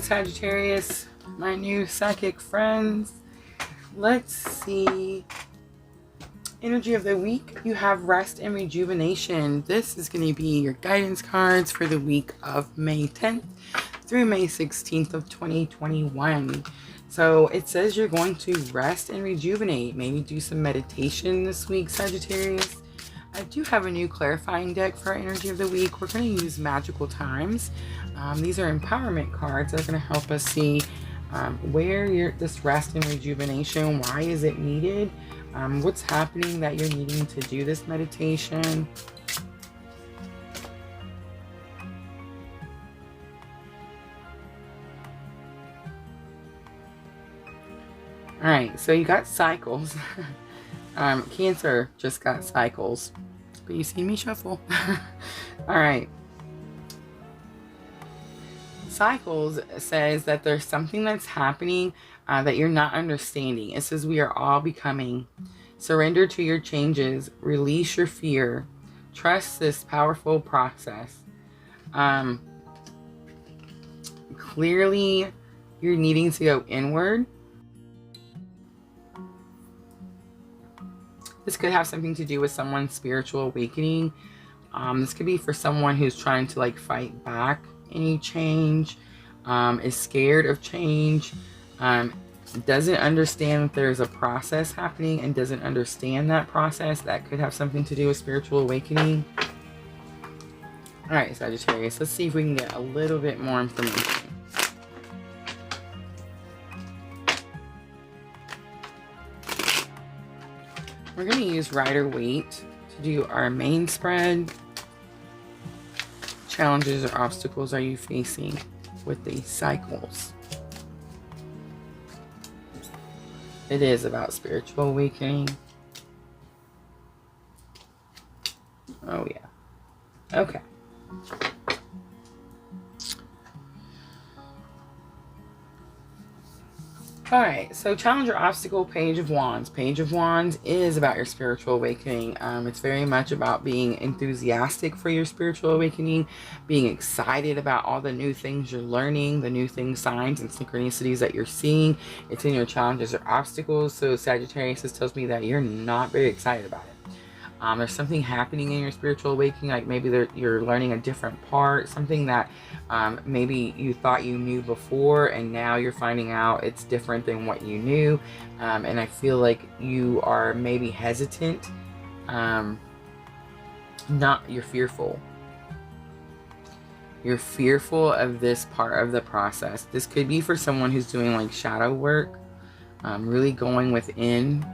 Sagittarius, my new psychic friends. Let's see. Energy of the week, you have rest and rejuvenation. This is going to be your guidance cards for the week of May 10th through May 16th of 2021. So it says you're going to rest and rejuvenate. Maybe do some meditation this week, Sagittarius. I do have a new clarifying deck for our energy of the week. We're going to use magical times. These are empowerment cards that are going to help us see where this rest and rejuvenation, why is it needed? What's happening that you're needing to do this meditation? All right, so you got cycles. Cancer just got cycles, but you see me shuffle. All right. Cycles says that there's something that's happening that you're not understanding. It says we are all becoming. Surrender to your changes. Release your fear. Trust this powerful process. Clearly, you're needing to go inward. This could have something to do with someone's spiritual awakening. This could be for someone who's trying to like fight back any change, is scared of change, doesn't understand that there's a process happening and doesn't understand that process. That could have something to do with spiritual awakening. All right, Sagittarius, let's see if we can get a little bit more information. We're going to use Rider-Waite to do our main spread. Challenges or obstacles are you facing with these cycles? It is about spiritual awakening. Oh yeah. Okay. All right, so challenge or obstacle, Page of Wands. Page of Wands is about your spiritual awakening. It's very much about being enthusiastic for your spiritual awakening, being excited about all the new things you're learning, the new things, signs, and synchronicities that you're seeing. It's in your challenges or obstacles. So Sagittarius, this tells me that you're not very excited about it. There's something happening in your spiritual awakening, like maybe you're learning a different part, something that maybe you thought you knew before and now you're finding out it's different than what you knew. And I feel like you are maybe hesitant, you're fearful. You're fearful of this part of the process. This could be for someone who's doing like shadow work, really going within.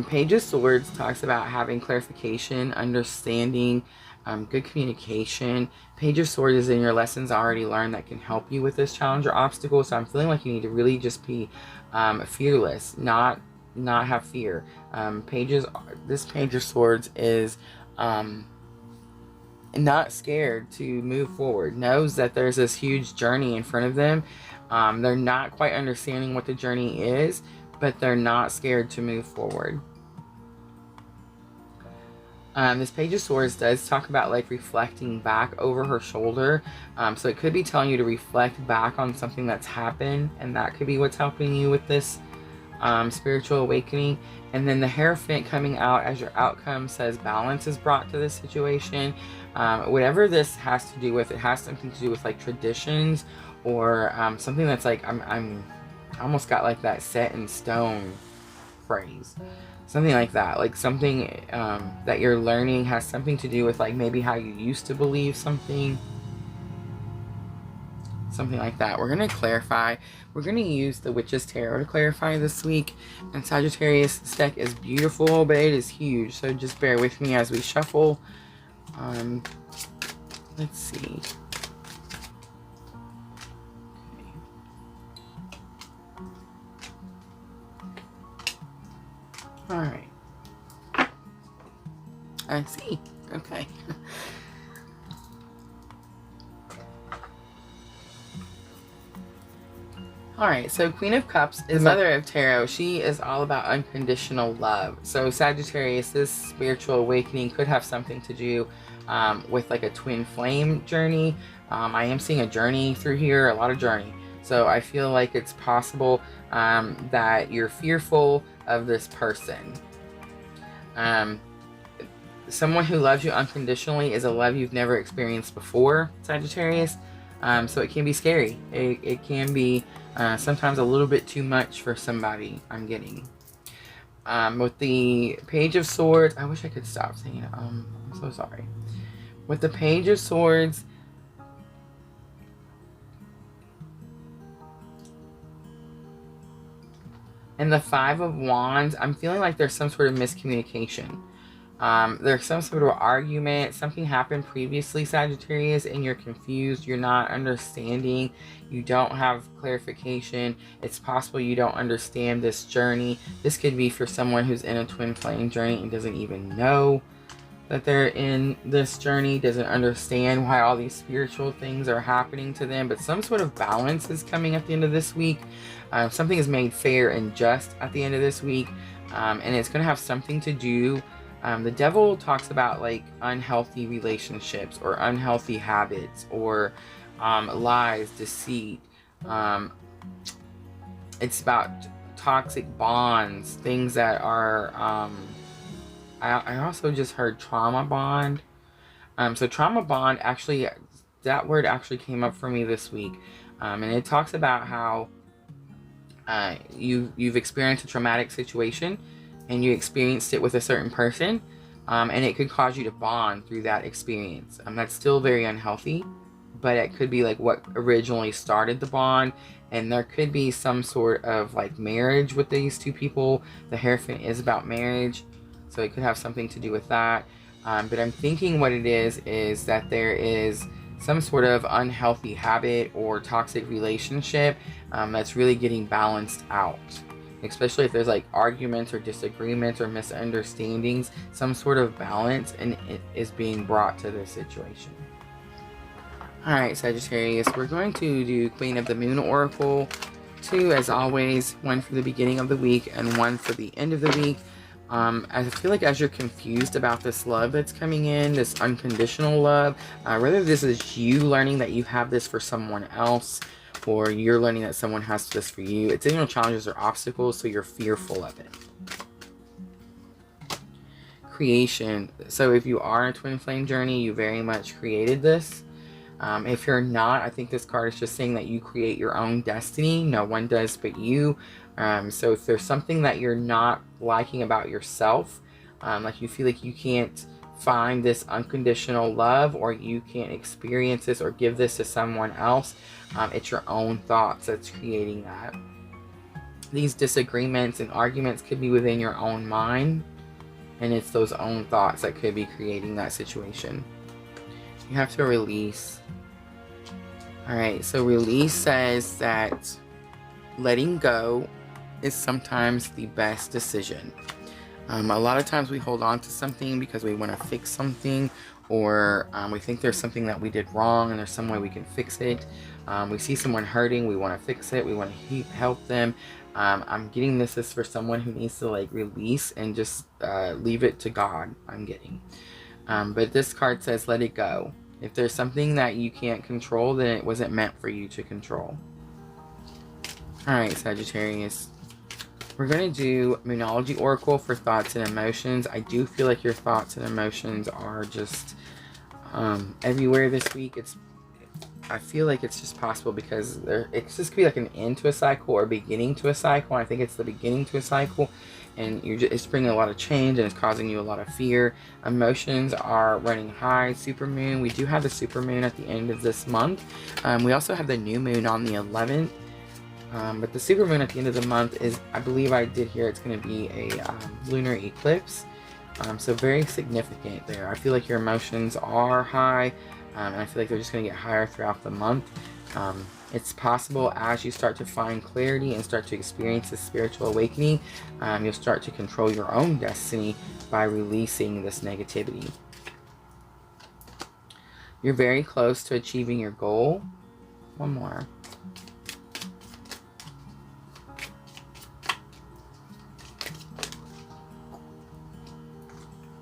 Page of Swords talks about having clarification, understanding, good communication. Page of Swords is in your lessons already learned that can help you with this challenge or obstacle. So I'm feeling like you need to really just be fearless, not have fear. This Page of Swords is not scared to move forward, knows that there's this huge journey in front of them. They're not quite understanding what the journey is, but they're not scared to move forward. This Page of Swords does talk about like reflecting back over her shoulder. So it could be telling you to reflect back on something that's happened, and that could be what's helping you with this spiritual awakening. And then the Hierophant coming out as your outcome says balance is brought to this situation. Whatever this has to do with, it has something to do with like traditions or something that's like, I almost got like that set in stone phrase, something like that, like something that you're learning has something to do with like maybe how you used to believe something like that. We're going to clarify. We're going to use the Witch's Tarot to clarify this week. And Sagittarius, this deck is beautiful, but it is huge, so just bear with me as we shuffle. Let's see. All right. I see. Okay. All right, so Queen of Cups is Mother of Tarot. She is all about unconditional love. So Sagittarius, this spiritual awakening could have something to do with like a twin flame journey. I am seeing a journey through here, a lot of journey. So I feel like it's possible that you're fearful of this person. Someone who loves you unconditionally is a love you've never experienced before, Sagittarius. So it can be scary. It can be sometimes a little bit too much for somebody, I'm getting. With the Page of Swords, I wish I could stop saying it. I'm so sorry. With the Page of Swords, and the Five of Wands, I'm feeling like there's some sort of miscommunication. There's some sort of argument. Something happened previously, Sagittarius, and you're confused. You're not understanding. You don't have clarification. It's possible you don't understand this journey. This could be for someone who's in a twin flame journey and doesn't even know that they're in this journey, doesn't understand why all these spiritual things are happening to them. But some sort of balance is coming at the end of this week. Something is made fair and just at the end of this week. And it's going to have something to do. The devil talks about like unhealthy relationships or unhealthy habits or lies, deceit. It's about toxic bonds, things that are... I also just heard trauma bond. So trauma bond, actually, that word actually came up for me this week. And it talks about how you've experienced a traumatic situation and you experienced it with a certain person, and it could cause you to bond through that experience. That's still very unhealthy, but it could be like what originally started the bond, and there could be some sort of like marriage with these two people. The Hierophant is about marriage, so it could have something to do with that. But I'm thinking what it is that there is some sort of unhealthy habit or toxic relationship that's really getting balanced out. Especially if there's like arguments or disagreements or misunderstandings, some sort of balance and it is being brought to this situation. Alright, Sagittarius, we're going to do Queen of the Moon Oracle. 2, as always, 1 for the beginning of the week and 1 for the end of the week. I feel like as you're confused about this love that's coming in, this unconditional love, whether this is you learning that you have this for someone else, or you're learning that someone has this for you, it's in your challenges or obstacles, so you're fearful of it. Creation. So if you are in a twin flame journey, you very much created this. If you're not, I think this card is just saying that you create your own destiny. No one does but you. So if there's something that you're not liking about yourself, like you feel like you can't find this unconditional love, or you can't experience this or give this to someone else, it's your own thoughts that's creating that. These disagreements and arguments could be within your own mind, and it's those own thoughts that could be creating that situation. You have to release. Alright, so release says that letting go is sometimes the best decision. A lot of times we hold on to something because we want to fix something, or we think there's something that we did wrong and there's some way we can fix it. We see someone hurting, we want to fix it, we want to help them. I'm getting this is for someone who needs to like release and just leave it to God, I'm getting. But this card says let it go. If there's something that you can't control, then it wasn't meant for you to control. Alright, Sagittarius. We're going to do Moonology Oracle for thoughts and emotions. I do feel like your thoughts and emotions are just everywhere this week. I feel like it's just possible because it's just going to be like an end to a cycle or beginning to a cycle. I think it's the beginning to a cycle, and it's bringing a lot of change and it's causing you a lot of fear. Emotions are running high. Supermoon. We do have the supermoon at the end of this month. We also have the new moon on the 11th. But the supermoon at the end of the month is, I believe I did hear it's going to be a lunar eclipse. So very significant there. I feel like your emotions are high, and I feel like they're just going to get higher throughout the month. It's possible as you start to find clarity and start to experience the spiritual awakening, you'll start to control your own destiny by releasing this negativity. You're very close to achieving your goal. One more.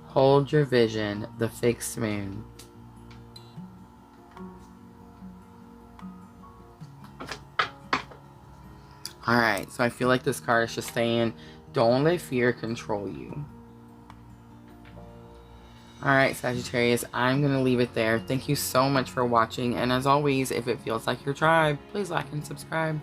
Hold your vision, the fixed moon. Alright, so I feel like this card is just saying, don't let fear control you. Alright, Sagittarius, I'm going to leave it there. Thank you so much for watching. And as always, if it feels like your tribe, please like and subscribe.